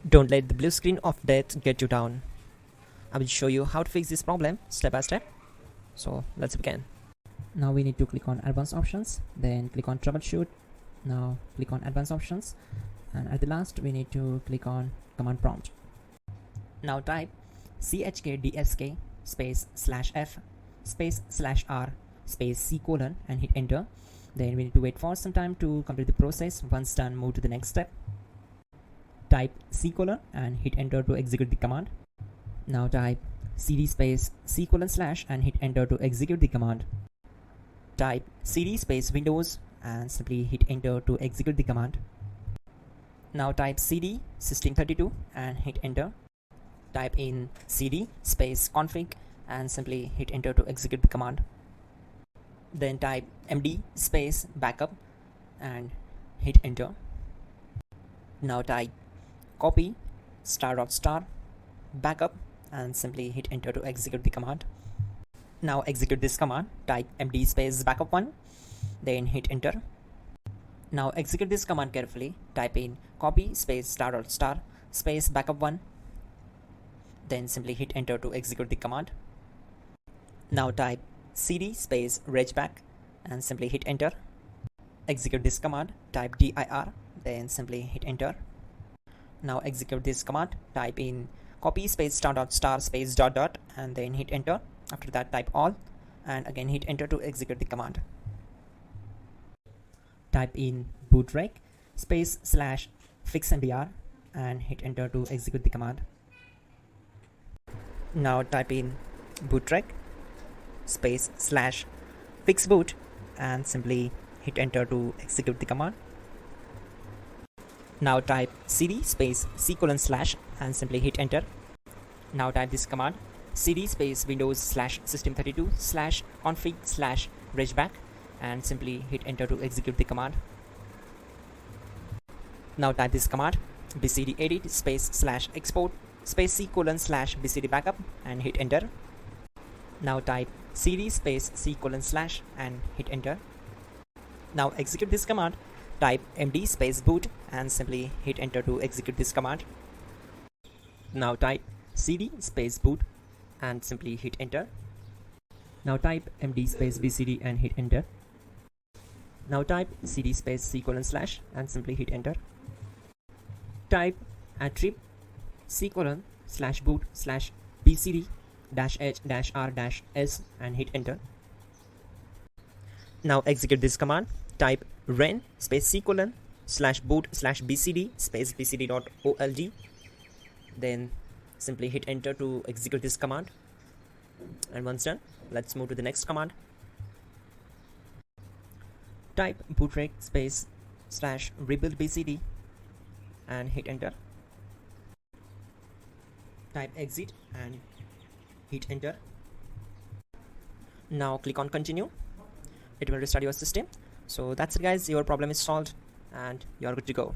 Don't let the blue screen of death get you down. I will show you how to fix this problem step by step. So let's begin. Now we need to click on advanced options, then click on troubleshoot. Now click on advanced options, and at the last we need to click on command prompt. Now type chkdsk space /f space /r space c colon and hit enter. Then we need to wait for some time to complete the process. Once done, move to the next step. Type c colon and hit enter to execute the command. Now type cd space c colon / and hit enter to execute the command. Type cd space windows and simply hit enter to execute the command. Now type cd system32 and hit enter. Type in cd space config and simply hit enter to execute the command. Then type md space backup and hit enter. Now type copy ** backup and simply hit enter to execute the command. Now execute this command. Type md space backup1, then hit enter. Now execute this command carefully. Type in copy space ** space backup1, then simply hit enter to execute the command. Now type cd space regback and simply hit enter. Execute this command. Type dir, then simply hit enter. Now execute this command. Type in copy space ** space ... and then hit enter. After that type all and again hit enter to execute the command. Type in bootrec space /fixmdr and hit enter to execute the command. Now type in bootrec space /fixboot and simply hit enter to execute the command. Now type cd space c colon / and simply hit enter. Now type this command cd space windows /system32 /config /regback and simply hit enter to execute the command. Now type this command bcd edit space /export space c colon /bcd backup and hit enter. Now type cd space c colon / and hit enter. Now execute this command. Type md space boot and simply hit enter to execute this command. Now type cd space boot and simply hit enter. Now type md space bcd and hit enter. Now type cd space c colon / and simply hit enter. Type attrib c colon /boot /bcd -h -r -s and hit enter. Now execute this command. Type ren space c colon /boot /bcd space bcd.old, then simply hit enter to execute this command. And once done, let's move to the next command. Type bootrec space /rebuild bcd and hit enter. Type exit and hit enter. Now click on continue. It will restart your system. So that's it guys, your problem is solved and you're good to go.